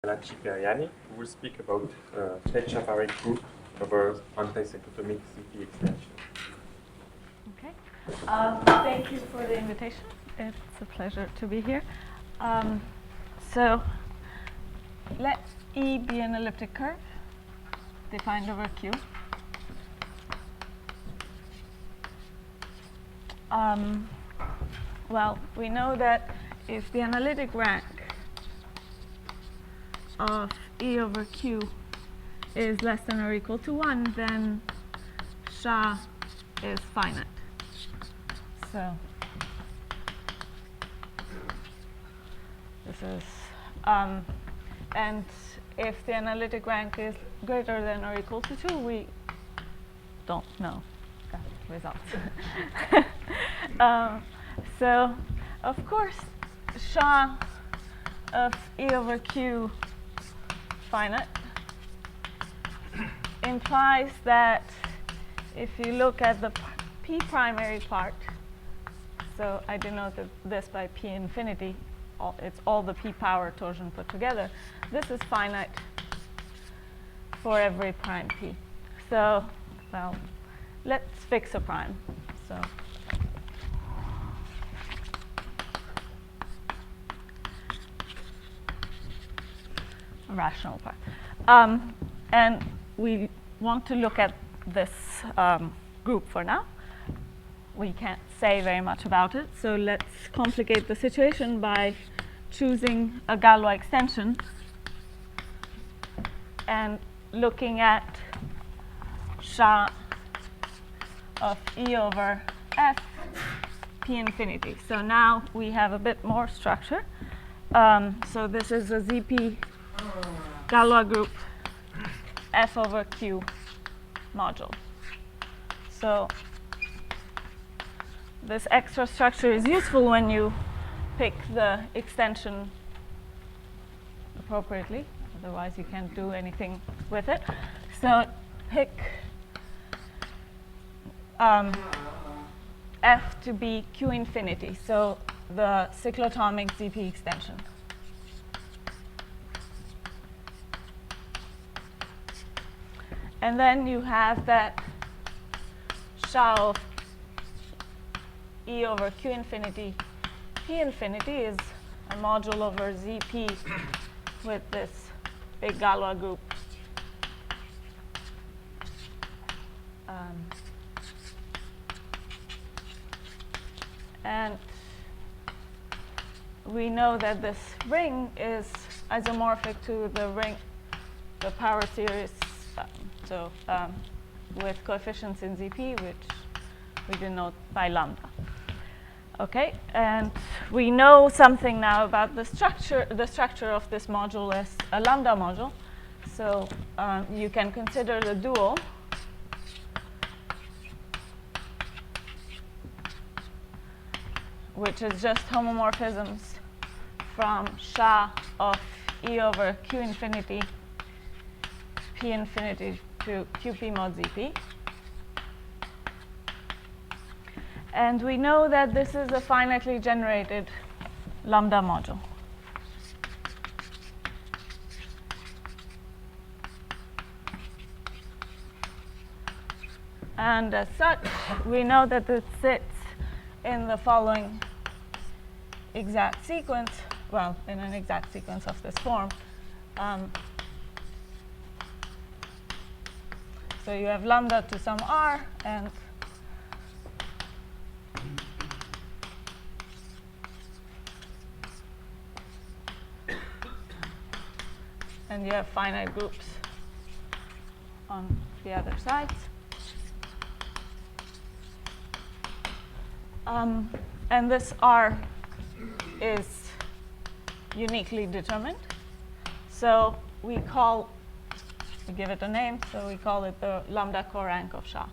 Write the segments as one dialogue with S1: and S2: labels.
S1: Mirela Ciperiani, who will speak about Tate-Shafarevich group over anticyclotomic CP extension.
S2: Okay. Thank you for the invitation. It's a pleasure to be here. So let E be an elliptic curve defined over Q. Well, we know that if the analytic rank of E over Q is less than or equal to 1, then SHA is finite. So this is, and if the analytic rank is greater than or equal to 2, we don't know that result. So, of course, SHA of E over Q finite implies that if you look at the p primary part, so I denote this by p infinity, it's all the p power torsion put together, this is finite for every prime p. So, well, let's fix a prime. So a rational part. And we want to look at this group for now. We can't say very much about it, so let's complicate the situation by choosing a Galois extension and looking at SHA of E over F p infinity. So now we have a bit more structure. So this is a ZP Galois group F over Q module. So this extra structure is useful when you pick the extension appropriately. Otherwise, you can't do anything with it. So pick F to be Q infinity, so the cyclotomic ZP extension. And then you have that SHA of E over Q infinity, P infinity is a module over ZP with this big Galois group. And we know that this ring is isomorphic to the ring, the power series, with coefficients in ZP, which we denote by lambda. Okay, and we know something now about the structure of this module as a lambda module. So you can consider the dual which is just homomorphisms from SHA of E over Q infinity, P infinity to QP mod ZP. And we know that this is a finitely generated lambda module. And as such, we know that it sits in the following exact sequence, well, in an exact sequence of this form. So you have lambda to some r, and you have finite groups on the other sides. And this R is uniquely determined. So we give it a name, so we call it the lambda corank of SHA.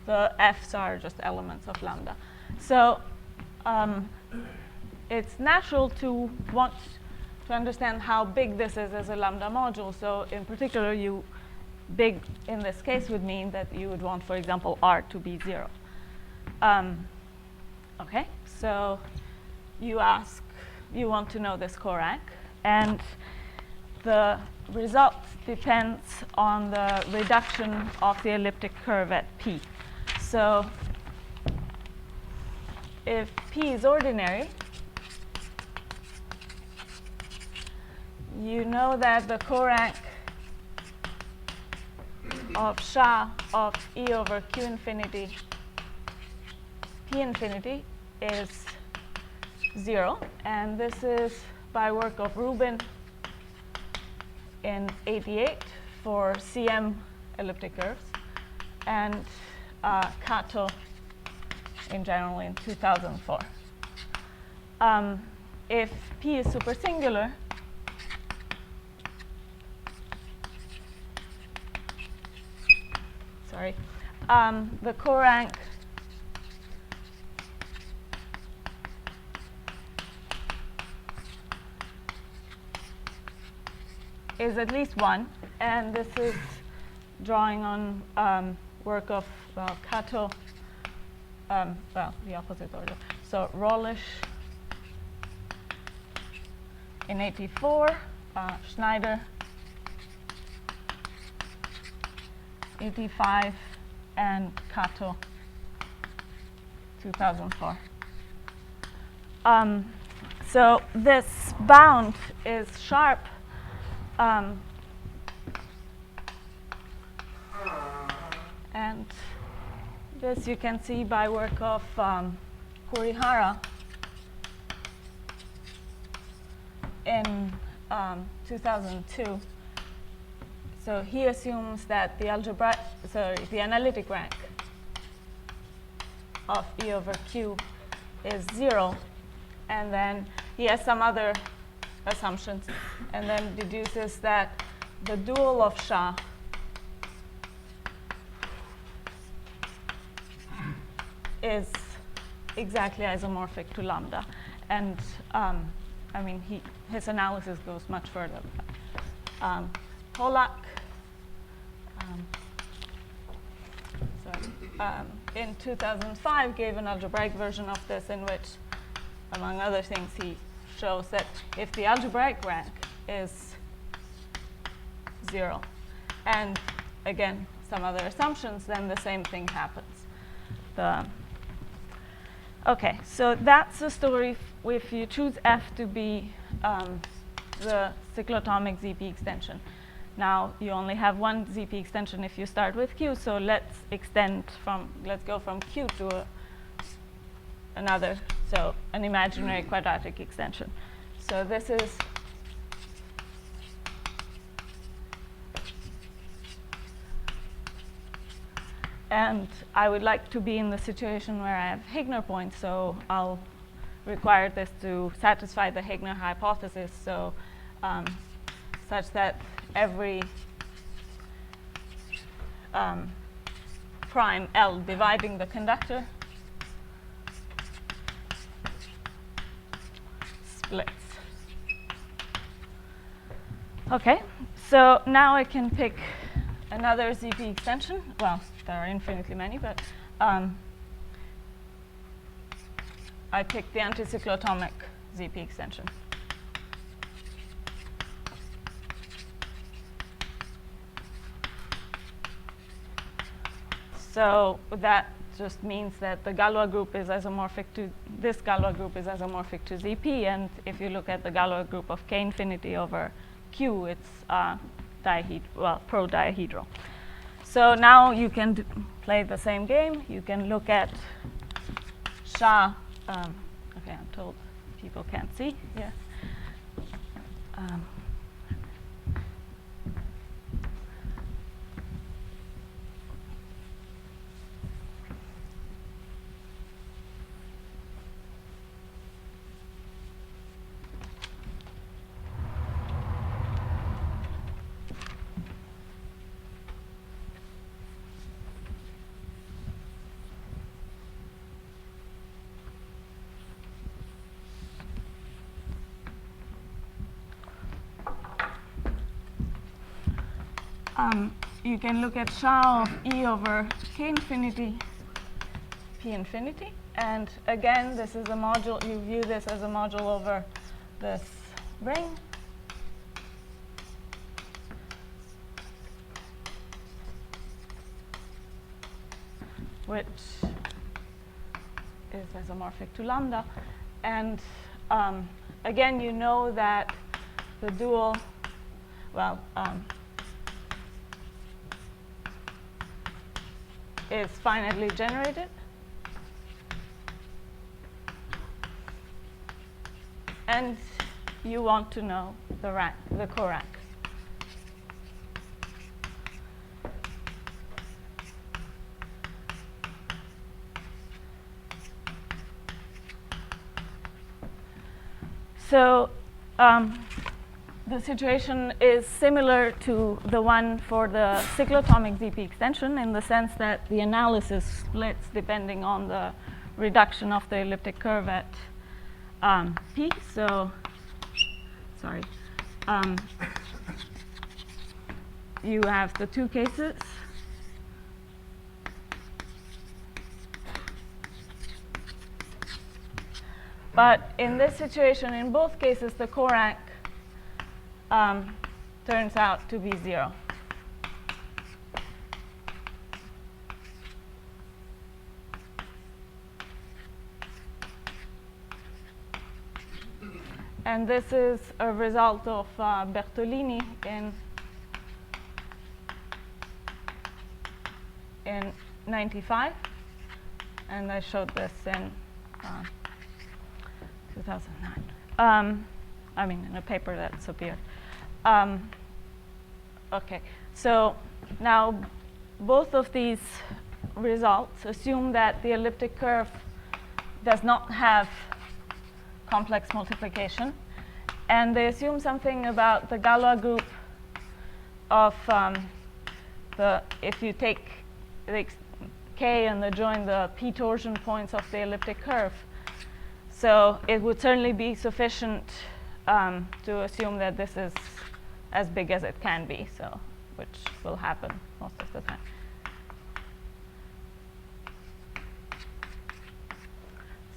S2: The F's are just elements of lambda. So it's natural to want to understand how big this is as a lambda module. So in particular, you big in this case would mean that you would want, for example, R to be 0. Okay, so you want to know this corank, and the result depends on the reduction of the elliptic curve at P. So if P is ordinary, you know that the corank of SHA of E over Q infinity P infinity is 0. And this is by work of Rubin in '88 for CM elliptic curves, and Kato in general in 2004. If P is supersingular, the corank is at least 1, and this is drawing on work of Kato, the opposite order. So Rollish in '84, Schneider '85, and Kato 2004. So this bound is sharp. And this you can see by work of Kurihara in 2002. So he assumes that the analytic rank of E over Q is 0, and then he has some other assumptions, and then deduces that the dual of SHA is exactly isomorphic to lambda. And I mean, his analysis goes much further. Pollack in 2005 gave an algebraic version of this, in which, among other things, he shows that if the algebraic rank is 0, and again some other assumptions, then the same thing happens. Okay, so that's the story if you choose F to be the cyclotomic ZP extension. Now you only have one ZP extension if you start with Q, so let's go from Q to another, so an imaginary quadratic extension. So this is and I would like to be in the situation where I have Heegner points, so I'll require this to satisfy the Heegner hypothesis, so such that every prime L dividing the conductor splits. Okay, so now I can pick another ZP extension. Well, there are infinitely many, but I picked the anticyclotomic ZP extension. So that just means that the Galois group is isomorphic to this Galois group is isomorphic to ZP, and if you look at the Galois group of K infinity over Q, it's pro-dihedral. So now you can play the same game. You can look at SHA. Okay, I'm told people can't see. Yes. you can look at SHA of E over K infinity, P infinity. And again, this is a module, you view this as a module over this ring. Which is isomorphic to lambda. And again, you know that the dual, well, is finitely generated. And you want to know the rank, the corank. So the situation is similar to the one for the cyclotomic ZP extension in the sense that the analysis splits depending on the reduction of the elliptic curve at P. So, sorry. You have the two cases. But in this situation, in both cases, the corank turns out to be 0. And this is a result of Bertolini in 95. And I showed this in 2009. I mean, in a paper that's appeared. OK, so now both of these results assume that the elliptic curve does not have complex multiplication. And they assume something about the Galois group of if you take the K and join the P torsion points of the elliptic curve. So it would certainly be sufficient to assume that this is as big as it can be, so which will happen most of the time.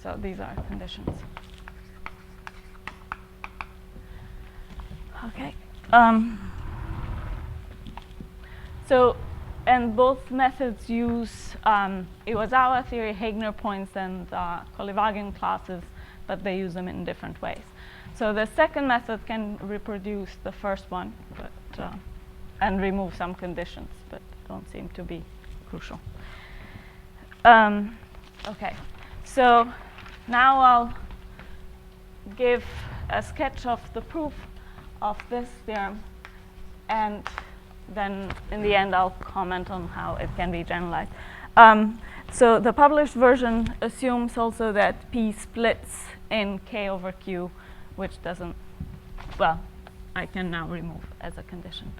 S2: So these are conditions. OK. So, and both methods use Iwasawa theory, Heegner points, and Kolyvagin classes, but they use them in different ways. So the second method can reproduce the first one, but and remove some conditions, but don't seem to be crucial. OK. So now I'll give a sketch of the proof of this theorem, and then in the end I'll comment on how it can be generalized. So the published version assumes also that P splits in K over Q, which doesn't, well, I can now remove as a condition.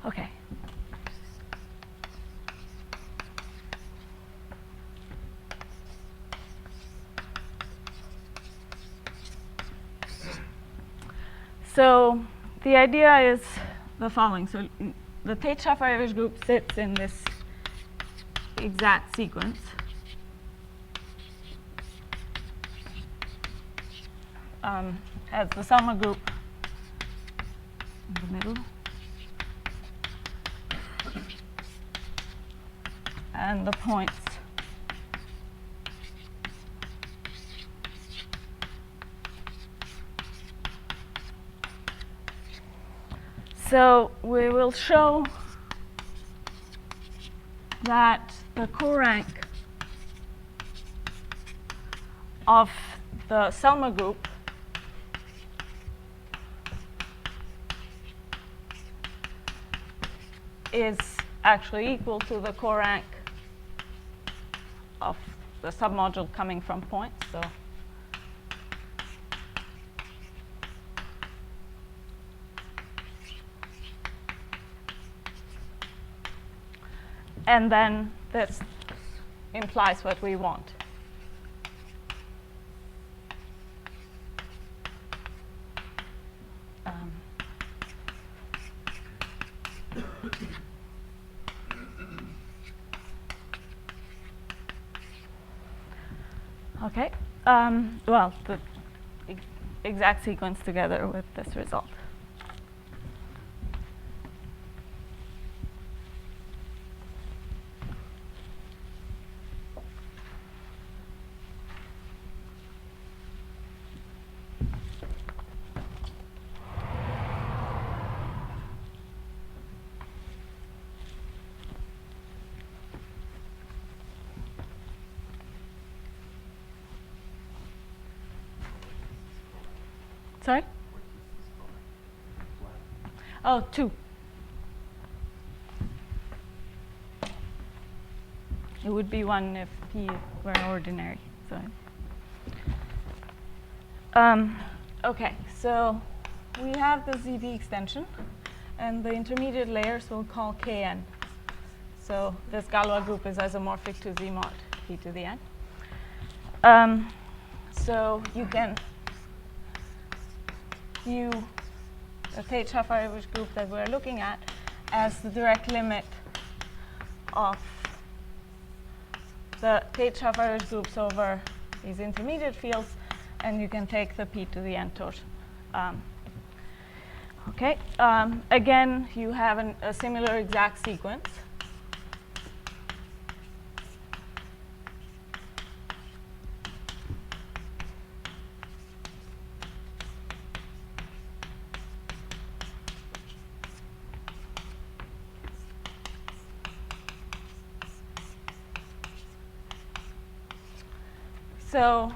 S2: OK. So the idea is the following. So the Tate-Shafarevich group sits in this exact sequence. Has the Selma group in the middle. And the points so we will show that the corank of the Selma group is actually equal to the corank of the submodule coming from points. So and then this implies what we want. Okay. Well, the exact sequence together with this result. Sorry? Oh, 2. It would be 1 if P were ordinary. So, okay, so we have the ZB extension, and the intermediate layers we'll call Kn. So this Galois group is isomorphic to Z mod P to the n. So you can view the Tate-Shafarevich group that we're looking at as the direct limit of the Tate-Shafarevich groups over these intermediate fields, and you can take the P to the n torsion. Okay. Again, you have a similar exact sequence. So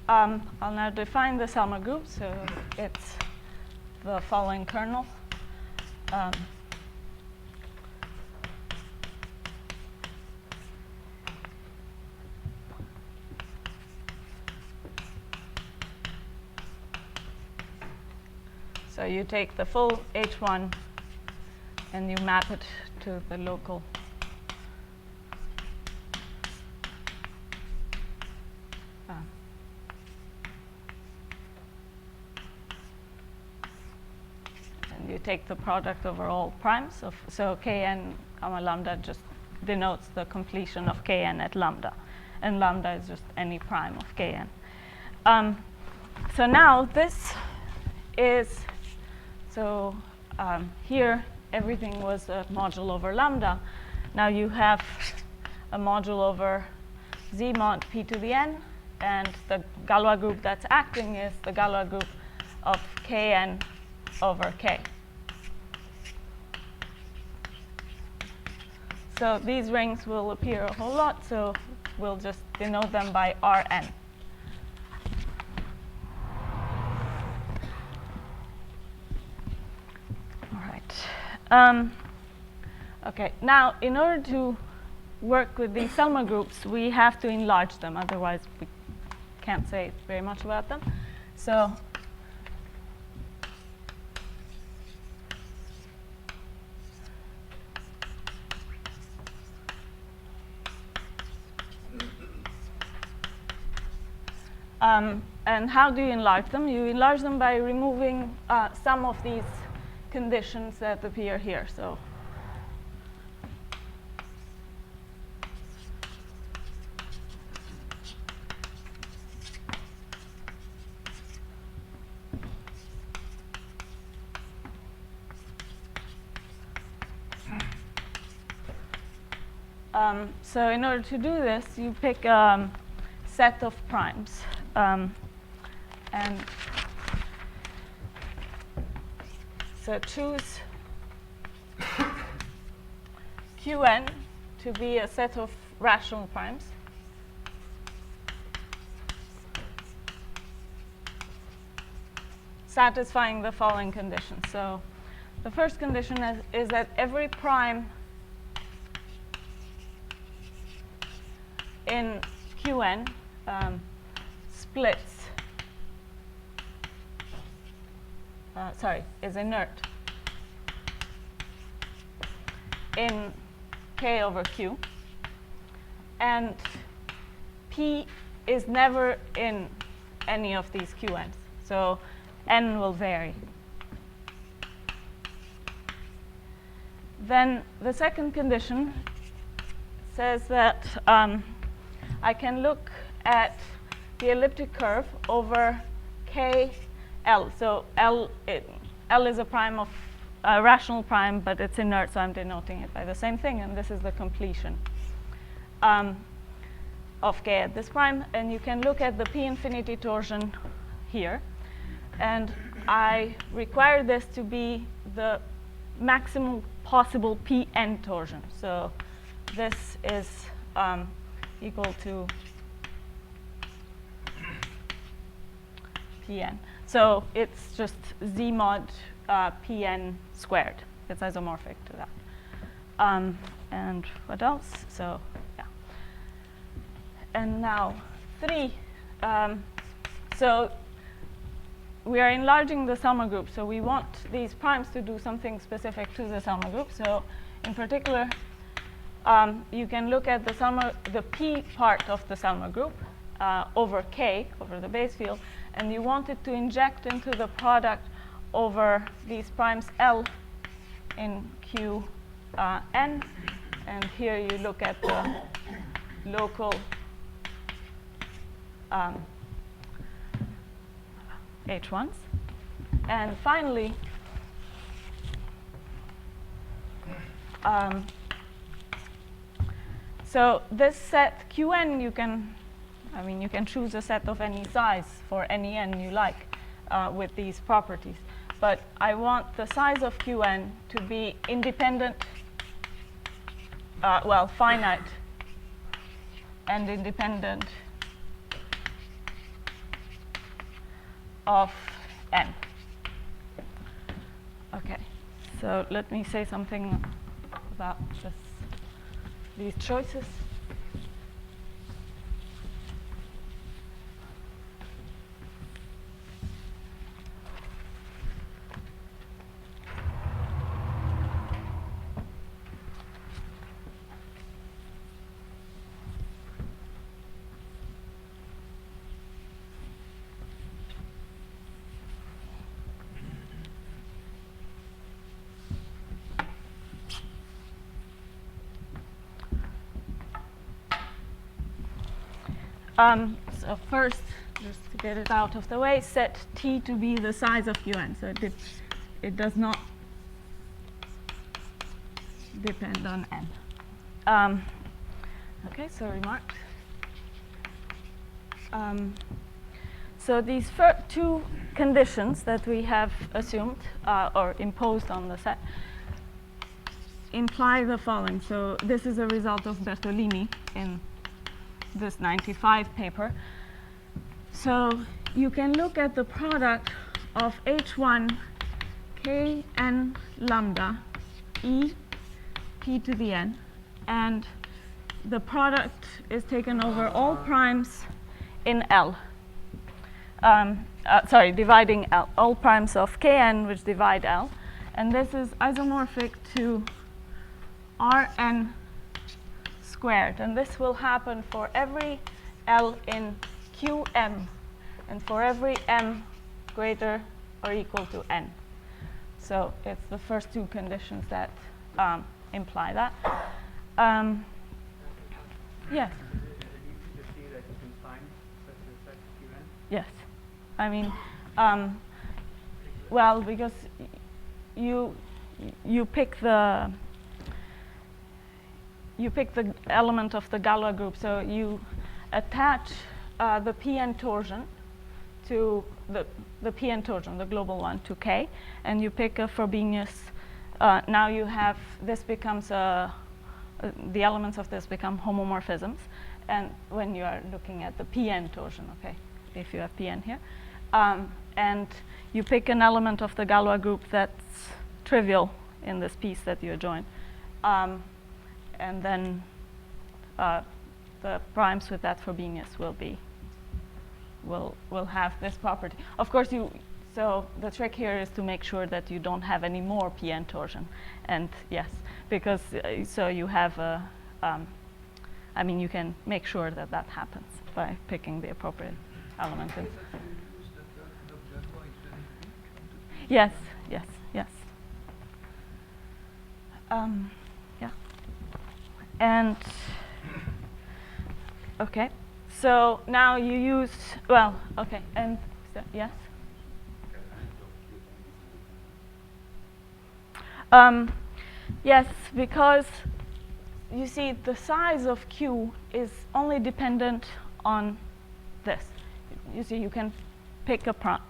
S2: I'll now define the Selma group. So it's the following kernel. So you take the full H1 and you map it to the local you take the product over all primes. So Kn comma lambda just denotes the completion of Kn at lambda. And lambda is just any prime of Kn. So now this is, so here everything was a module over lambda. Now you have a module over Z mod P to the n. And the Galois group that's acting is the Galois group of Kn over K. So these rings will appear a whole lot, so we'll just denote them by Rn. All right. Okay, now in order to work with these Selma groups, we have to enlarge them, otherwise we can't say very much about them. So and how do you enlarge them? You enlarge them by removing some of these conditions that appear here. So so in order to do this, you pick a set of primes. And so choose Qn to be a set of rational primes. Satisfying the following conditions. So the first condition is that every prime in Qn splits, is inert in K over Q. And P is never in any of these Qn's. So n will vary. Then the second condition says that I can look at the elliptic curve over KL. So L is a prime of a rational prime, but it's inert, so I'm denoting it by the same thing, and this is the completion of K at this prime. And you can look at the P infinity torsion here, and I require this to be the maximum possible Pn torsion. So this is equal to Pn. So it's just Z mod Pn squared. It's isomorphic to that. And what else? So yeah. And now 3. So we are enlarging the Selmer group. So we want these primes to do something specific to the Selmer group. So in particular, you can look at the P part of the Selmer group over K, over the base field, and you want it to inject into the product over these primes L in Q n, and here you look at the local H1s. And finally, so this set Qn, you can choose a set of any size for any n you like with these properties. But I want the size of Qn to be independent, finite and independent of n. Okay, so let me say something about these choices. So first, just to get it out of the way, set T to be the size of Qn. So it does not depend on n. Okay, so remarked. So these two conditions that we have assumed or imposed on the set imply the following. So this is a result of Bertolini in this 95 paper. So you can look at the product of H1 K n lambda E P to the n, and the product is taken over all primes in L. Dividing L, all primes of Kn which divide L, and this is isomorphic to Rn squared, and this will happen for every L in Qm and for every m greater or equal to n. So it's the first two conditions that imply that. Yes. Yes. I mean, well, because you pick the element of the Galois group, so you attach the Pn torsion to the Pn torsion, the global one, to K, and you pick a Frobenius. Now you have, this becomes the elements of this become homomorphisms, and when you are looking at the Pn torsion, okay, if you have Pn here, and you pick an element of the Galois group that's trivial in this piece that you join. And then the primes with that Frobenius will have this property. Of course, so the trick here is to make sure that you don't have any more Pn torsion. And yes, because so you have you can make sure that that happens by picking the appropriate element. Yes, yes, yes. Yeah. And okay, So now you use, well, okay, and so, yes? Yes, because you see the size of Q is only dependent on this. You see, you can pick a prime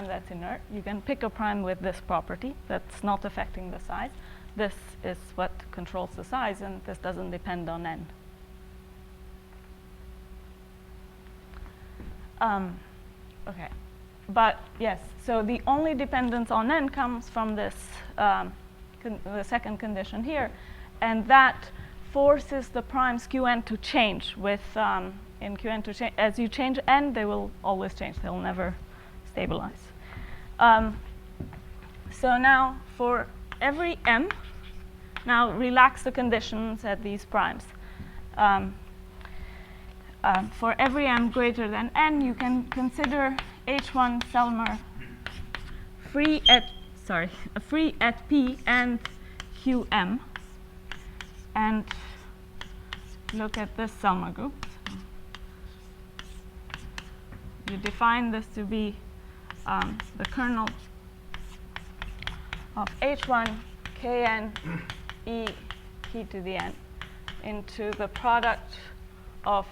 S2: that's inert. You can pick a prime with this property that's not affecting the size. This is what controls the size, and this doesn't depend on n. Okay, but yes, so the only dependence on n comes from this, the second condition here, and that forces the primes Qn to change with, in Qn to change, as you change n, they will always change, they'll never stabilize. So now for every m, now relax the conditions at these primes. For every m greater than n, you can consider H1 Selmer free at P and Qm, and look at this Selmer group. You define this to be the kernel of H1 Kn e p to the n into the product of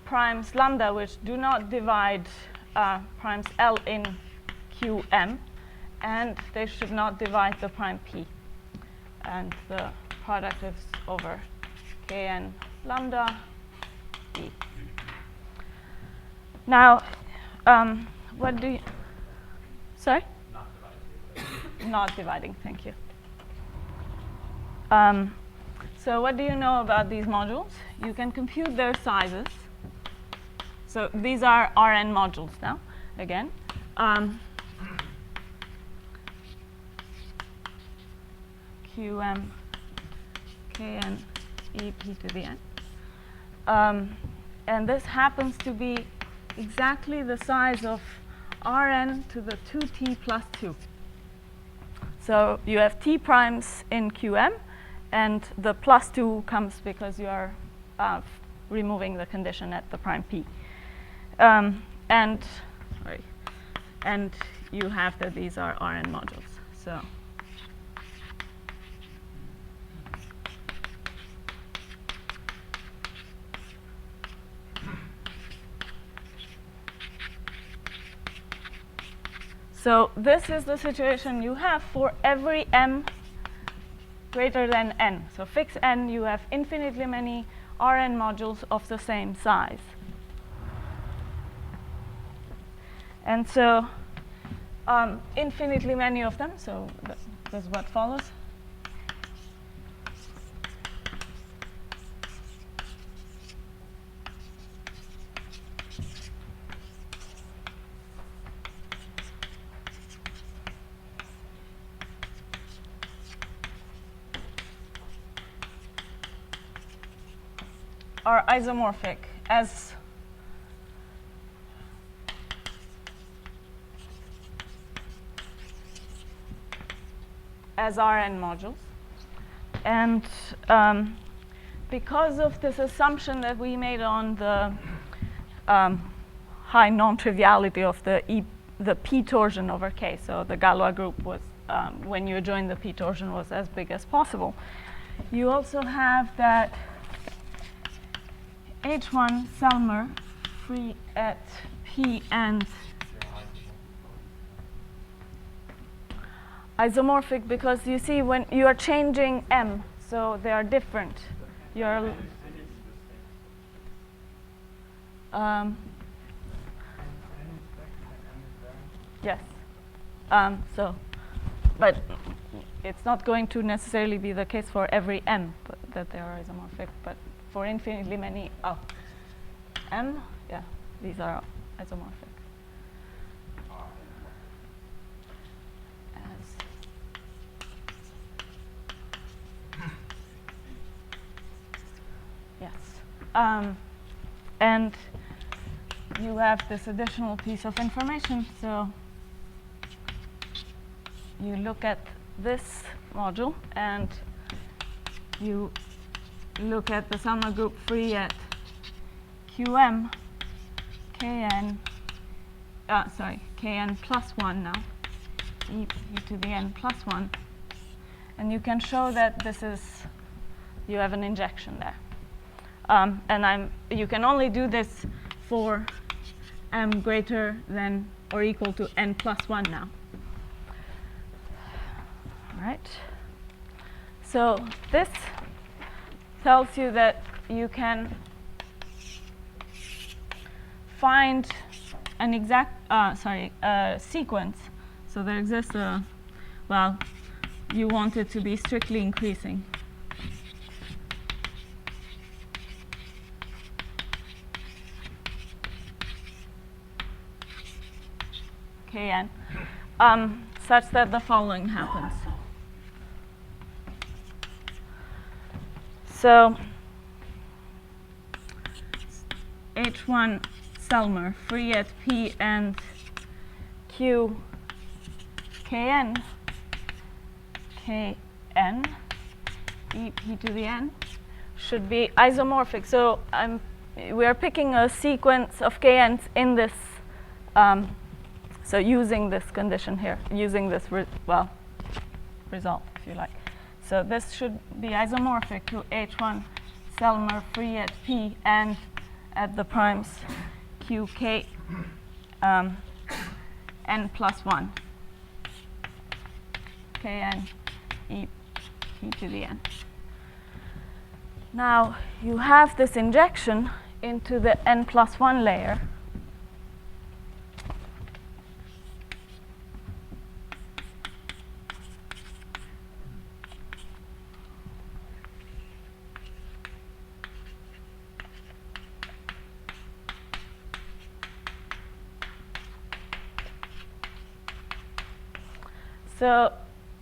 S2: primes lambda which do not divide primes L in Qm, and they should not divide the prime P. And the product is over Kn lambda e. Now, what do you, sorry?
S3: Not dividing.
S2: Not dividing, thank you. So what do you know about these modules? You can compute their sizes. So these are Rn modules now, again. Qm Kn e p to the n. And this happens to be exactly the size of Rn to the 2t plus 2. So you have t primes in Qm, and the plus 2 comes because you are removing the condition at the prime p. And you have that these are Rn modules. So So this is the situation you have for every m greater than n. So fix n, you have infinitely many Rn modules of the same size. And so infinitely many of them, so this is what follows. Are isomorphic as Rn modules. And because of this assumption that we made on the high non-triviality of the p torsion over k, so the Galois group was, when you join the p torsion, was as big as possible. You also have that H1 Selmer free at P and isomorphic because you see when you are changing M, so they are different. You're yes. So, but it's not going to necessarily be the case for every M that they are isomorphic, but for infinitely many M, yeah, these are isomorphic. Yes. And you have this additional piece of information. So you look at this module and you look at the Selmer group free at Qm Kn, Kn plus 1 now, e to the n plus 1. And you can show that this is, you have an injection there. And you can only do this for m greater than or equal to n plus 1 now. All right. So this tells you that you can find an exact, sequence. So there exists a, well, you want it to be strictly increasing. Kn, such that the following happens. So H1 Selmer free at P and Q Kn e p to the n should be isomorphic. So we are picking a sequence of Kn's in this, so using this condition here, using this, result, if you like. So this should be isomorphic to H1 Selmer free at P and at the primes Qk n plus 1 Kn e p to the n. Now you have this injection into the n plus 1 layer. So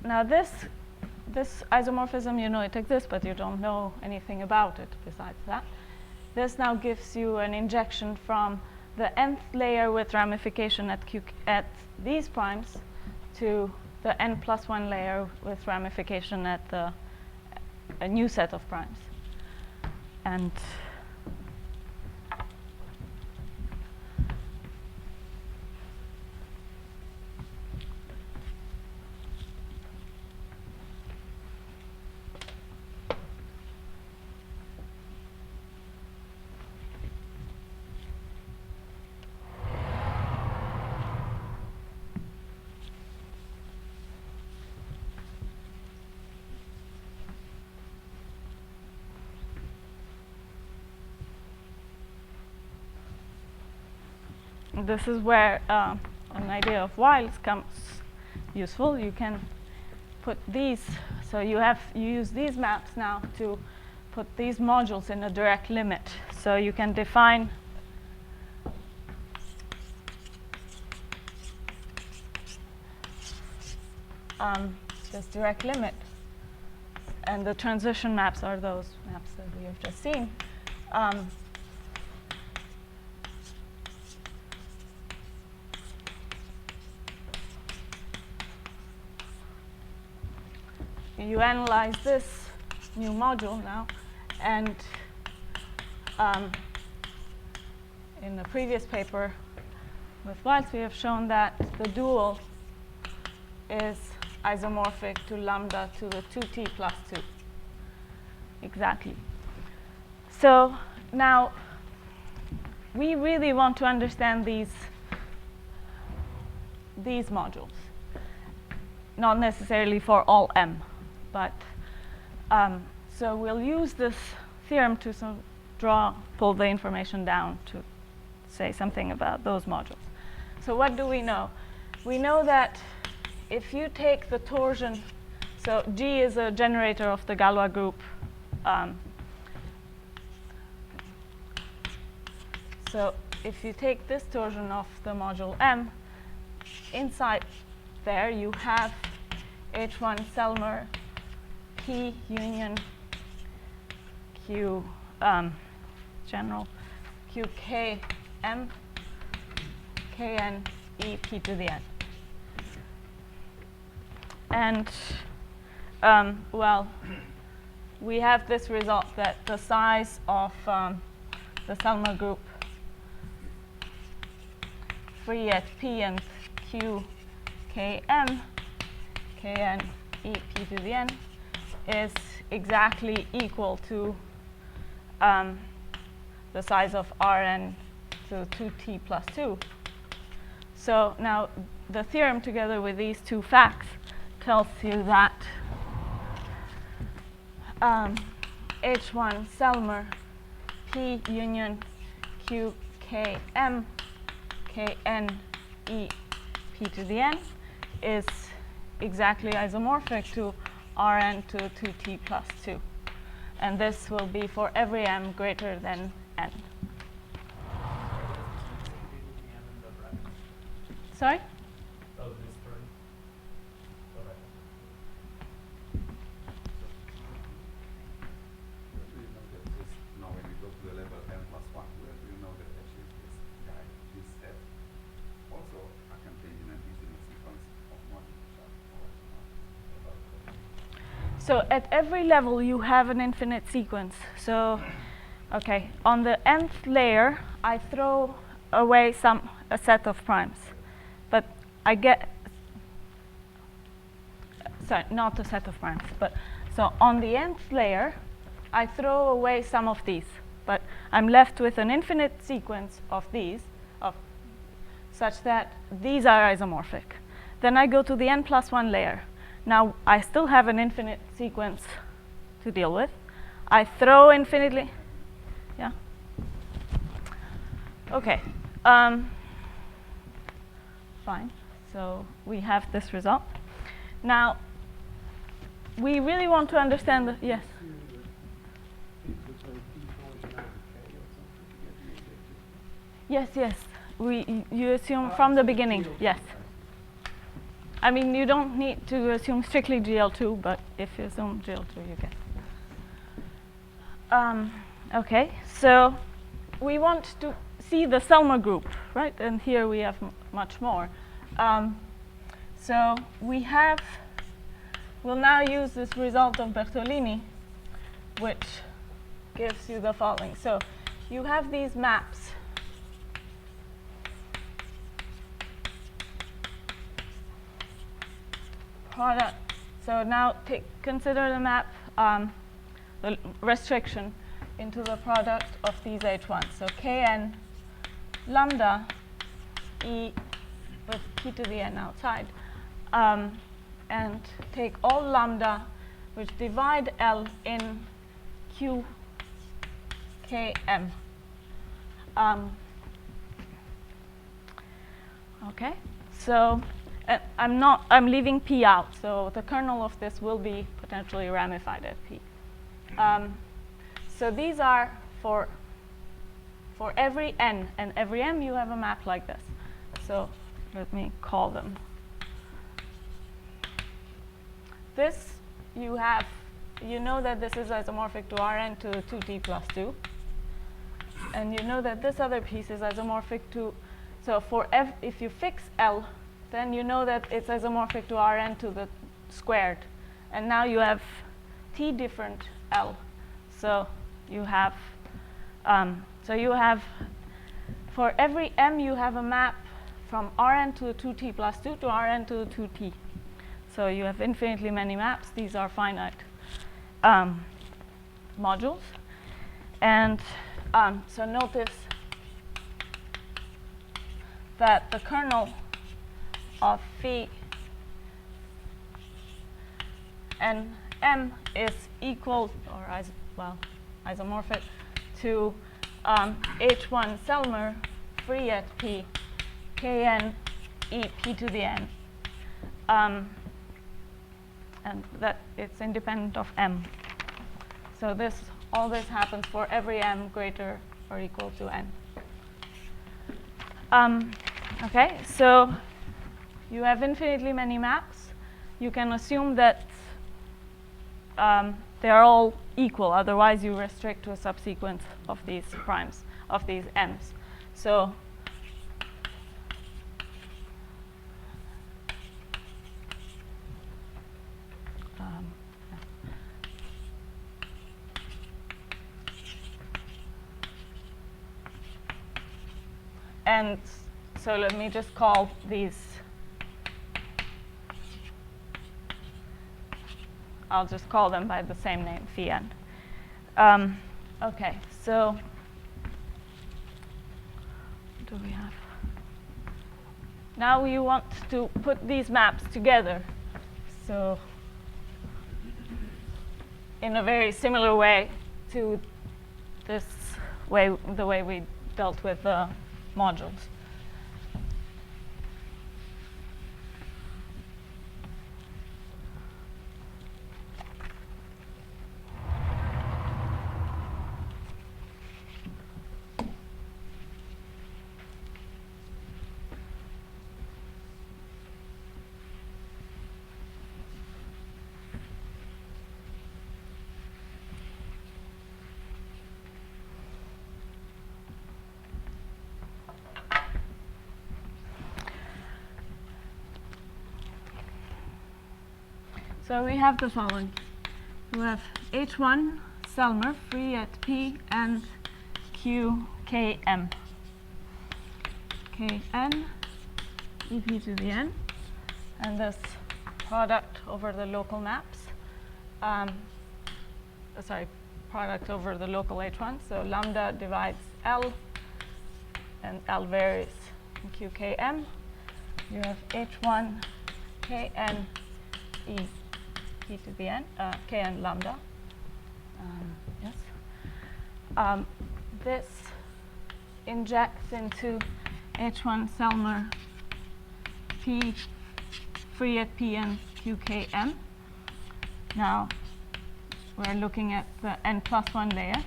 S2: now this isomorphism, you know it exists, but you don't know anything about it besides that. This now gives you an injection from the nth layer with ramification at these primes to the n plus 1 layer with ramification at a new set of primes. And this is where an idea of Wiles comes useful. You can put these, so you use these maps now to put these modules in a direct limit. So you can define this direct limit, and the transition maps are those maps that we have just seen. You analyze this new module now, and in the previous paper with Wiles, we have shown that the dual is isomorphic to lambda to the 2t plus 2. Exactly. So now we really want to understand these modules, not necessarily for all m. But so we'll use this theorem to pull the information down to say something about those modules. So what do we know? We know that if you take the torsion, so G is a generator of the Galois group. So if you take this torsion of the module M, inside there you have H1 Selmer P union Q general QK M Kn e p to the n. And well, we have this result that the size of the Selmer group free at p and q km kn e p to the n is exactly equal to the size of Rn to 2t plus 2. So now the theorem together with these two facts tells you that H1 Selmer P union Q K M K N E P to the N is exactly isomorphic to Rn to 2t plus 2. And this will be for every m greater than n. Sorry?
S3: Oh, this term. All right.
S4: Do you know that this, now when we go to the level n plus 1, where do you know that actually this guy, this step, also are contained in an infinite sequence of multiple chapters?
S2: So at every level you have an infinite sequence. So, okay, on the nth layer I throw away a set of primes. But I get, sorry, not a set of primes, but so on the nth layer, I throw away some of these, but I'm left with an infinite sequence of these, such that these are isomorphic. Then I go to the n plus 1 layer. Now I still have an infinite sequence to deal with. I throw infinitely, yeah. Okay. Fine. So we have this result. Now, we really want to understand the, yes? Yes, yes. You assume from the beginning, yes. I mean, you don't need to assume strictly GL2, but if you assume GL2, you get. Okay, so we want to see the Selmer group, right? And here we have much more. So we'll now use this result of Bertolini, which gives you the following. So you have these maps. Product. So now consider the map, the restriction into the product of these H1. So Kn lambda E with p to the n outside, and take all lambda which divide L in Q K M. Okay, so I'm leaving P out, so the kernel of this will be potentially ramified at P. So these are for every n, and every m you have a map like this. So let me call them. This you know that this is isomorphic to Rn to 2t plus 2. And you know that this other piece is isomorphic to, so for if you fix L, then you know that it's isomorphic to Rn to the squared. And now you have t different L. So you have, for every m you have a map from Rn to 2t plus 2 to Rn to 2t. So you have infinitely many maps. These are finite modules. And so notice that the kernel of phi and m is equal, or isomorphic to H1 Selmer free at p kn e p to the n, and that it's independent of m. So all this happens for every m greater or equal to n. Okay, so you have infinitely many maps. You can assume that they are all equal. Otherwise, you restrict to a subsequence of these primes, of these m's. So and so let me just call these. I'll just call them by the same name, phi n. Okay, so what do we have? Now you want to put these maps together. So in a very similar way to this way, the way we dealt with the modules. So we have the following. We have H1 Selmer free at P and Q Km. Kn EP to the n, and this product over the local maps. Product over the local H1. So lambda divides L, and L varies in QKM. You have H1 Kn E P to the n, Kn lambda. Yes. This injects into H1 Selmer P free at P and QKM. Now we're looking at the n+1 layer.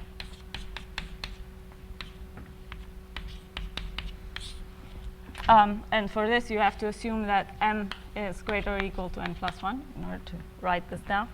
S2: And for this, you have to assume that m is greater or equal to n+1 in order to write this down.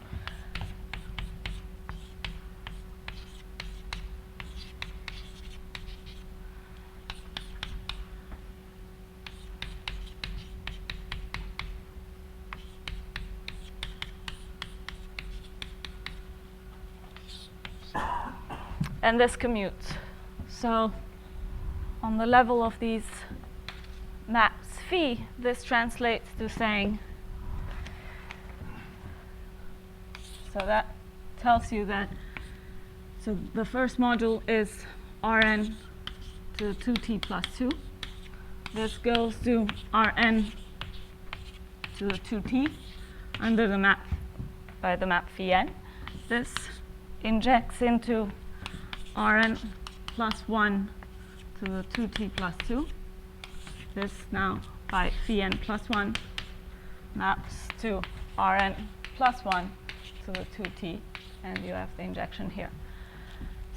S2: And this commutes. So on the level of these maps phi, this translates to saying, so that tells you that, so the first module is Rn to 2t plus 2. This goes to Rn to the 2t under the map, by the map phi n. This injects into Rn plus 1 to the 2t plus 2. This now by phi n plus 1 maps to Rn plus 1 to the 2t, and you have the injection here.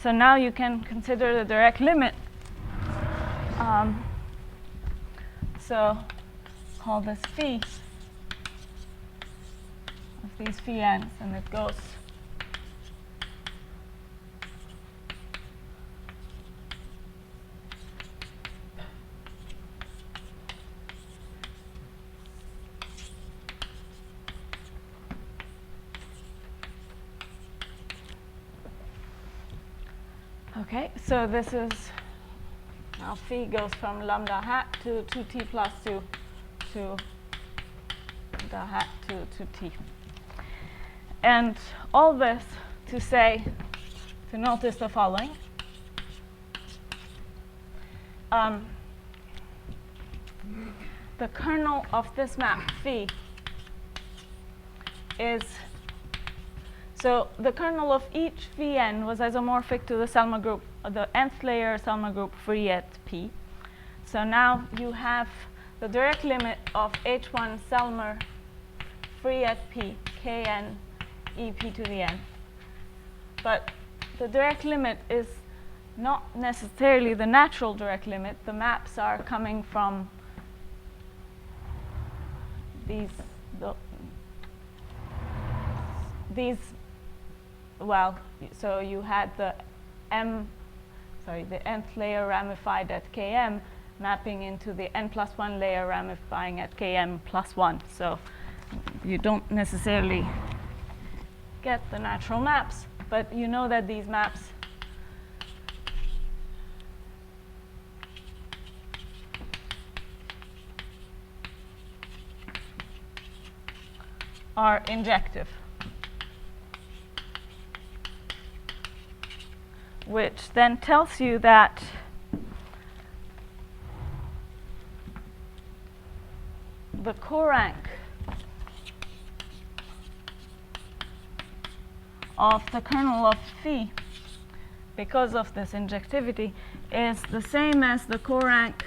S2: So now you can consider the direct limit. So call this phi of these phi n's, and it goes okay, so this is, now phi goes from lambda hat to 2t plus 2 to lambda hat to 2t. And all this to say, to notice the following. The kernel of this map phi is, so the kernel of each Vn was isomorphic to the Selmer group, the nth layer Selmer group free at P. So now you have the direct limit of H1 Selmer free at P, Kn EP to the n. But the direct limit is not necessarily the natural direct limit. The maps are coming from these, well, so you had the the nth layer ramified at Km mapping into the n+1 layer ramifying at Km plus 1. So you don't necessarily get the natural maps, but you know that these maps are injective, which then tells you that the corank of the kernel of phi, because of this injectivity, is the same as the corank,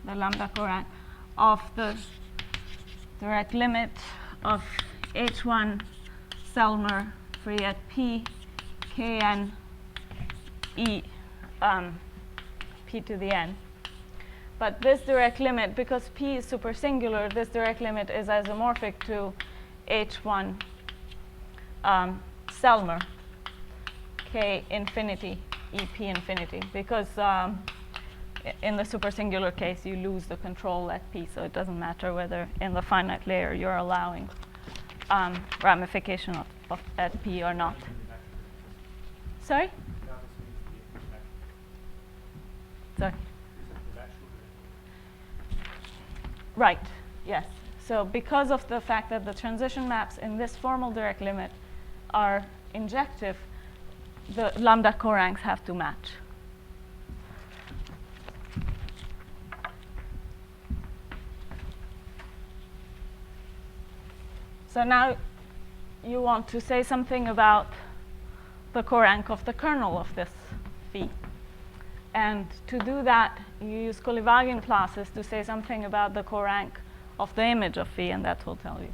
S2: the lambda corank, of the direct limit of H1 Selmer free at P Kn E P to the n. But this direct limit, because P is supersingular, this direct limit is isomorphic to H1 Selmer K infinity EP infinity, because in the supersingular case you lose the control at P, so it doesn't matter whether in the finite layer you're allowing ramification of at P or not. Sorry? Sorry. Right, yes. So because of the fact that the transition maps in this formal direct limit are injective, the lambda coranks have to match. So now you want to say something about the corank of the kernel of this phi. And to do that, you use Kolyvagin classes to say something about the corank of the image of phi, and that will tell you.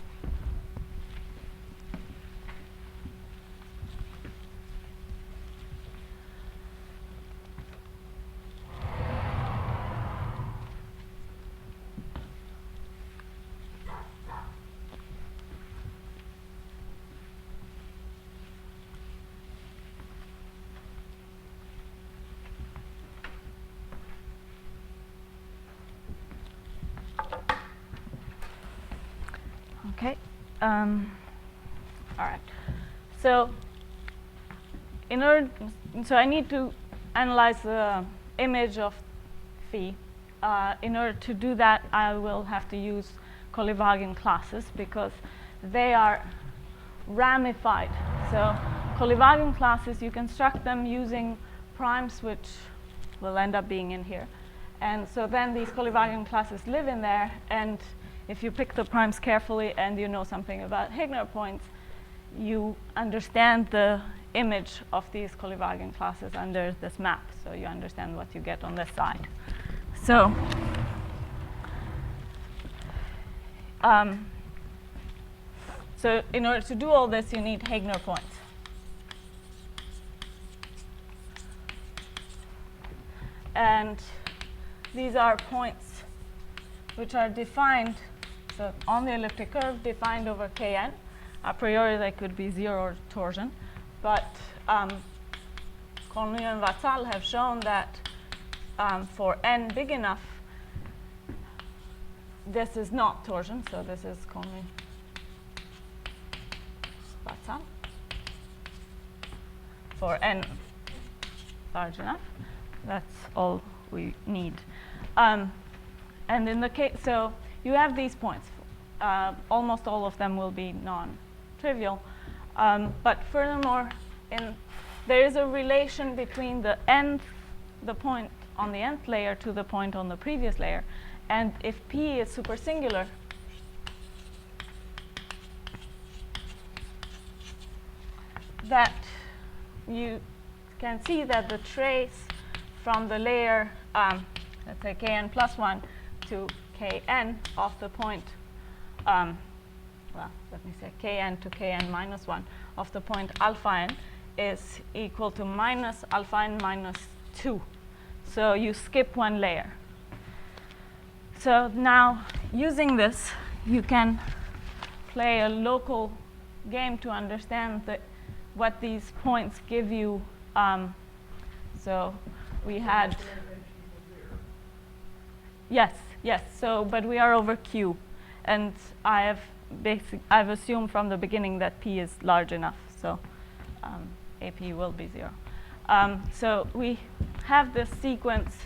S2: Okay. All right. So I need to analyze the image of phi. In order to do that, I will have to use Kolyvagin classes because they are ramified. So Kolyvagin classes, you construct them using primes, which will end up being in here. And so then these Kolyvagin classes live in there, and if you pick the primes carefully and you know something about Higner points, you understand the image of these Kolyvagin classes under this map. So you understand what you get on this side. So so in order to do all this, you need Higner points. And these are points which are defined, so on the elliptic curve, defined over Kn. A priori, they could be zero torsion. But Conley and Vatsal have shown that for n big enough, this is not torsion. So this is Conley Vatsal. For n large enough, that's all we need. And in the case, so you have these points. Almost all of them will be non-trivial. But furthermore, there is a relation between the point on the nth layer to the point on the previous layer. And if P is supersingular, that you can see that the trace from the layer, let's say Kn plus 1 to Kn of the point, well, let me say Kn to Kn minus 1 of the point alpha n is equal to minus alpha n minus 2. So you skip one layer. So now, using this, you can play a local game to understand what these points give you. So we had, yes. So, but we are over Q, and I've assumed from the beginning that P is large enough. So AP will be 0. So we have this sequence.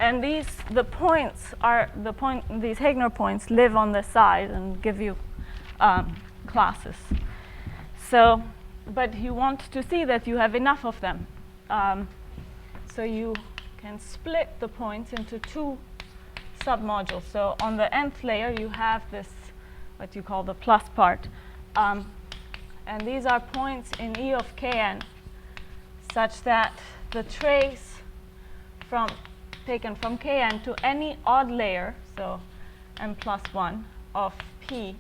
S2: And these Heegner points live on the side and give you classes. So, but you want to see that you have enough of them. So you can split the points into two submodules. So on the nth layer, you have this, what you call the plus part. And these are points in E of kn such that the trace taken from kn to any odd layer, so n plus 1 of P,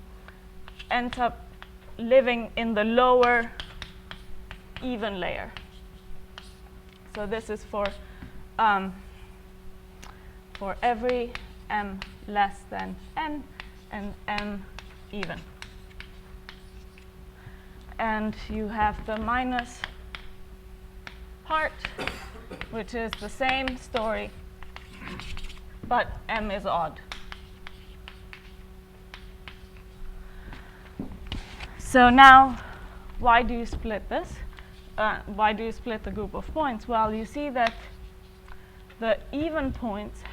S2: ends up living in the lower even layer. So this is for every m less than n and m even. And you have the minus part, which is the same story, but m is odd. So now, why do you split this? Why do you split the group of points? Well, you see that the even points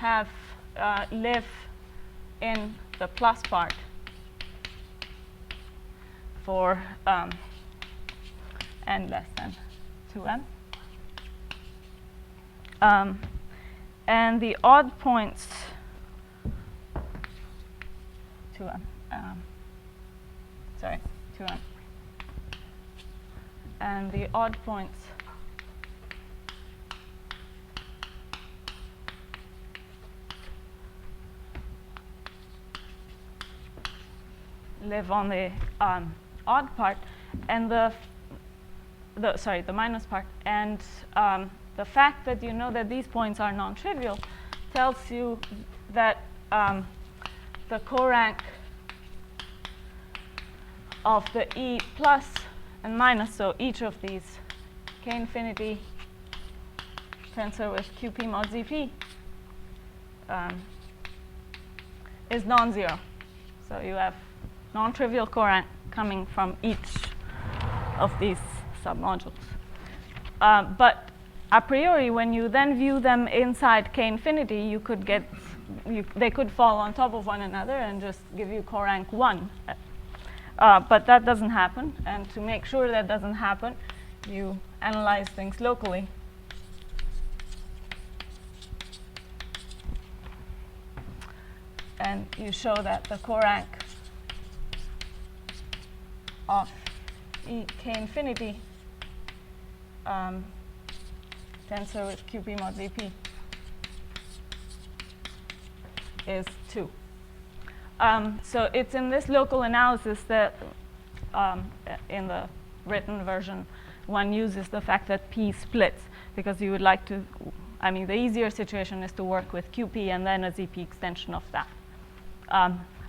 S2: live in the plus part for n less than 2m. And the odd points, 2m, 2m. And the odd points live on the odd part, and the minus part, and the fact that you know that these points are non-trivial tells you that the corank of the E plus and minus, so each of these k infinity tensor with QP mod ZP is non-zero. So you have non-trivial corank coming from each of these submodules. But a priori, when you then view them inside k infinity, you could get, they could fall on top of one another and just give you corank 1. But that doesn't happen. And to make sure that doesn't happen, you analyze things locally. And you show that the corank of E k infinity tensor with QP mod ZP is 2. So it's in this local analysis that in the written version one uses the fact that P splits, because you would like to, I mean, the easier situation is to work with QP and then a ZP extension of that.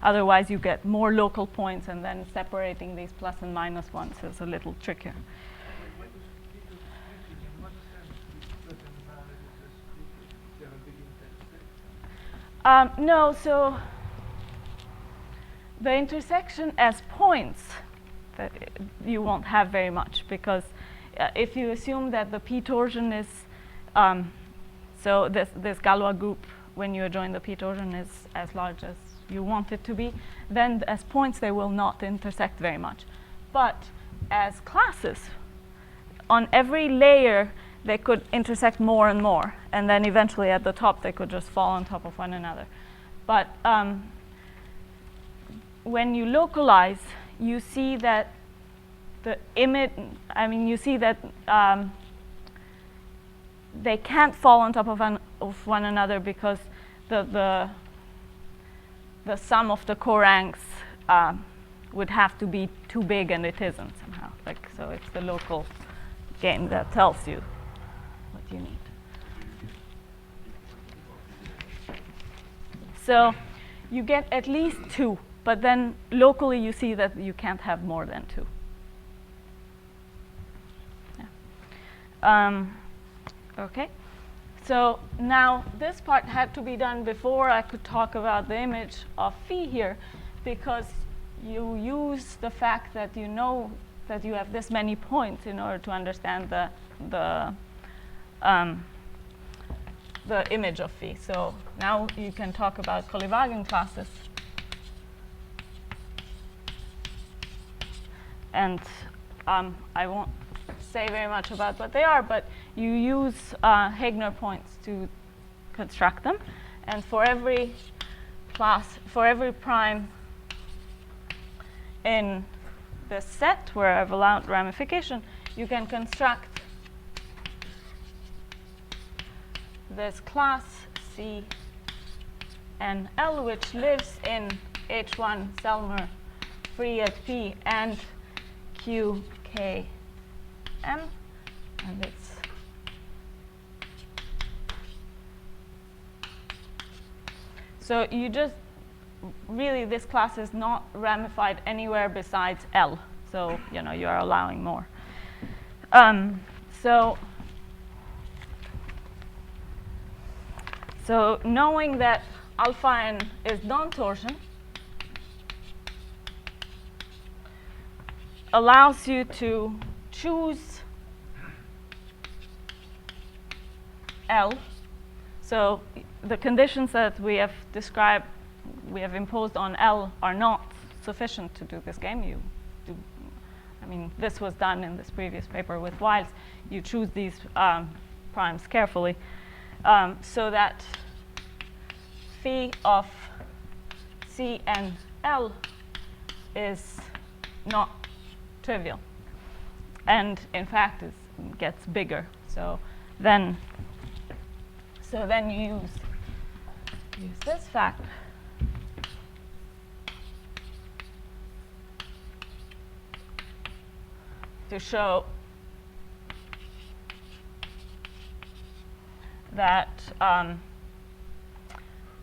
S2: Otherwise you get more local points, and then separating these plus and minus ones is a little trickier. No, so the intersection as points, that you won't have very much, because if you assume that the P torsion is, so this Galois group, when you join the P torsion, is as large as you want it to be, then as points they will not intersect very much. But as classes, on every layer they could intersect more and more, and then eventually at the top they could just fall on top of one another. But when you localize, you see that the image, I mean, you see that they can't fall on top of one another, because the sum of the coranks would have to be too big, and it isn't somehow. Like, so it's the local game that tells you what you need. So you get at least 2, but then locally you see that you can't have more than 2. Yeah. Okay. So now this part had to be done before I could talk about the image of phi here, because you use the fact that you know that you have this many points in order to understand the image of phi. So now you can talk about Kolyvagin classes. And I won't say very much about what they are, but you use Heegner points to construct them. And for every class, for every prime in the set where I've allowed ramification, you can construct this class C and L, which lives in H1 Selmer free at P and Q, K, M, and it's so you just really, this class is not ramified anywhere besides L. So you know you are allowing more. So knowing that alpha n is non-torsion allows you to choose L. So the conditions that we have described, we have imposed on L are not sufficient to do this game. I mean, this was done in this previous paper with Wiles. You choose these primes carefully so that phi of C and L is not trivial, and in fact it gets bigger. So then you use this fact to show that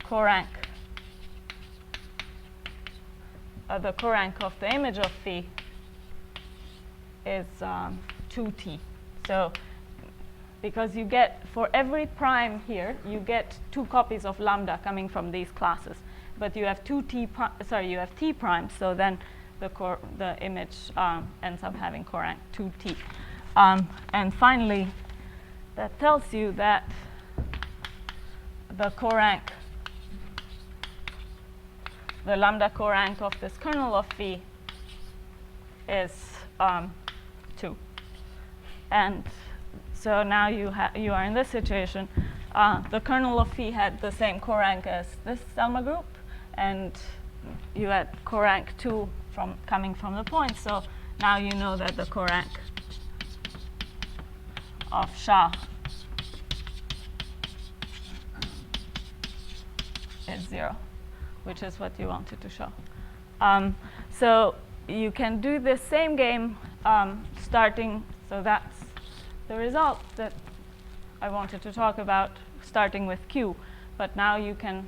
S2: corank, the corank of the image of phi is 2t. So because you get, for every prime here, you get 2 copies of lambda coming from these classes. But you have you have t primes, so then the image ends up having corank 2t. And finally, that tells you that the corank, the lambda corank of this kernel of phi is 2. And so now you are in this situation. The kernel of phi had the same corank as this Selma group, and you had corank 2 coming from the point. So now you know that the corank of Shah is 0, which is what you wanted to show. So you can do this same game starting, so that's the result that I wanted to talk about, starting with Q. But now you can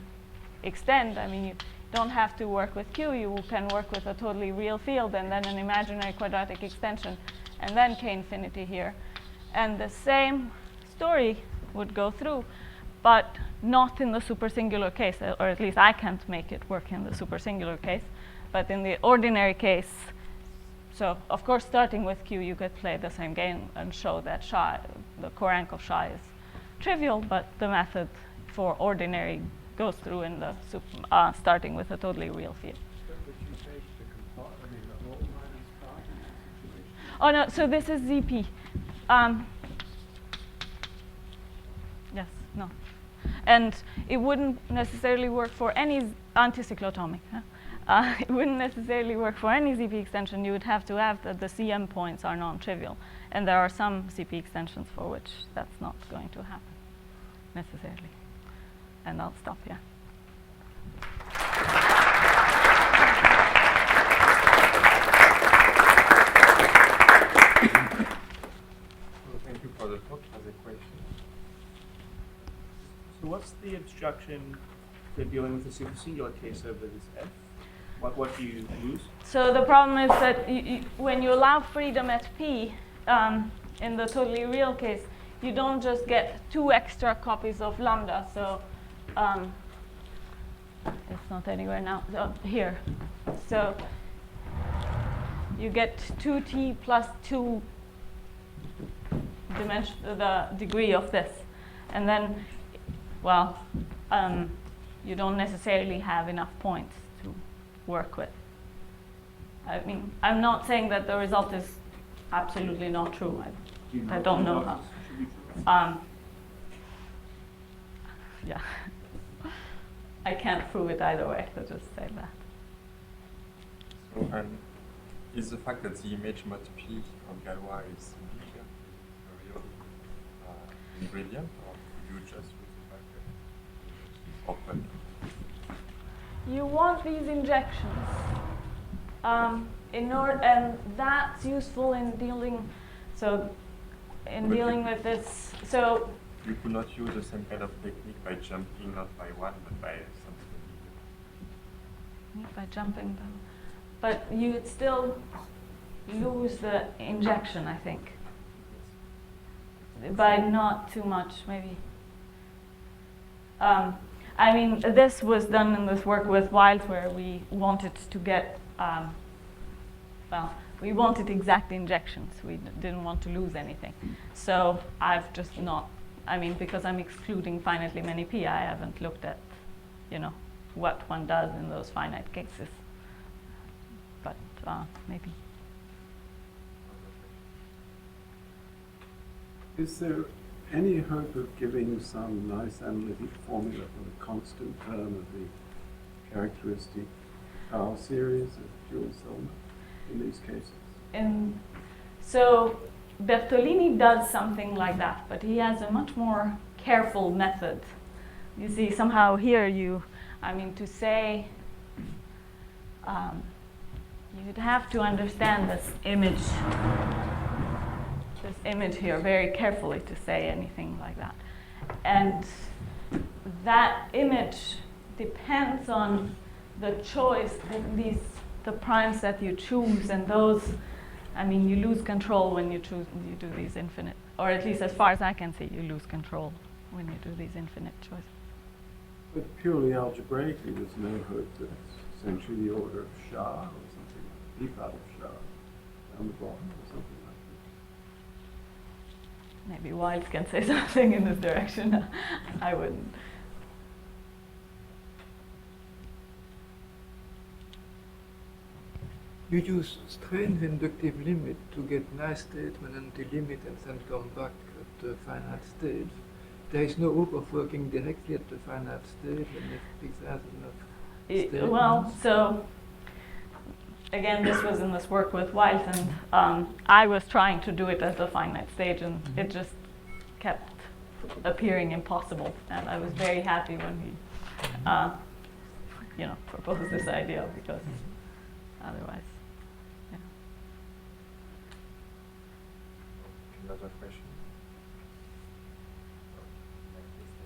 S2: extend. I mean, you don't have to work with Q. You can work with a totally real field and then an imaginary quadratic extension, and then K infinity here. And the same story would go through, but not in the supersingular case, or at least I can't make it work in the supersingular case. But in the ordinary case, so of course starting with Q, you could play the same game and show that Shah, the corank of Shah is trivial, but the method for ordinary goes through in the starting with a totally real field. Oh no, so this is ZP. Yes, no. And it wouldn't necessarily work for any anticyclotomic. It wouldn't necessarily work for any ZP extension. You would have to have that the CM points are non-trivial. And there are some ZP extensions for which that's not going to happen necessarily. And I'll stop here.
S1: Thank you for the talk. As a question.
S3: So what's the abstraction for dealing with the supersingular case over this F? What do you use?
S2: So the problem is that when you allow freedom at P, in the totally real case, you don't just get 2 extra copies of lambda. So it's not anywhere now. So here. So you get 2t plus 2 the degree of this. And then well, you don't necessarily have enough points to work with. I mean, I'm not saying that the result is absolutely not true. I don't know how.
S3: Should be true.
S2: Yeah, I can't prove it either way. So just say that.
S1: So, and is the fact that the image multiplicity of Galois is bigger a real ingredient, or could you just use the fact that it's open?
S2: You want these injections in order, and that's useful in dealing. So, in
S1: But
S2: dealing
S1: you-
S2: with this, so
S1: You could not use the same kind of technique by jumping not by one, but by something bigger.
S2: by jumping them, but you would still lose the injection, I think, by not too much, maybe. I mean, this was done in this work with Wild, where we wanted to get, well, we wanted exact injections. We didn't want to lose anything. So I've just not, I mean, because I'm excluding finitely many p, I haven't looked at, you know, what one does in those finite cases. But maybe.
S5: Is there any hope of giving some nice analytic formula for the constant term of the characteristic Carl series of Joule-Selmer in these cases?
S2: And so Bertolini does something like that, but he has a much more careful method. You see, somehow here I mean, to say, you'd have to understand this image here very carefully to say anything like that. And that image depends on the choice, the primes that you choose, and those, I mean, you lose control when you do these infinite, or at least as far as I can see, you lose control when you do these infinite choices.
S5: But purely algebraically, there's no hope that it's essentially the order of Shah or something like the part of Shah down the bottom or something like
S2: Maybe Wild can say something in this direction. I wouldn't.
S6: You use strange inductive limit to get nice statement and the limit and then come back at the finite state. There is no hope of working directly at the finite state and if there's enough statements.
S2: Well, so again, this was in this work with Wild, and I was trying to do it at the finite stage, and it just kept appearing impossible. And I was very happy when he, you know, proposed this idea, because otherwise, yeah.
S1: Another question?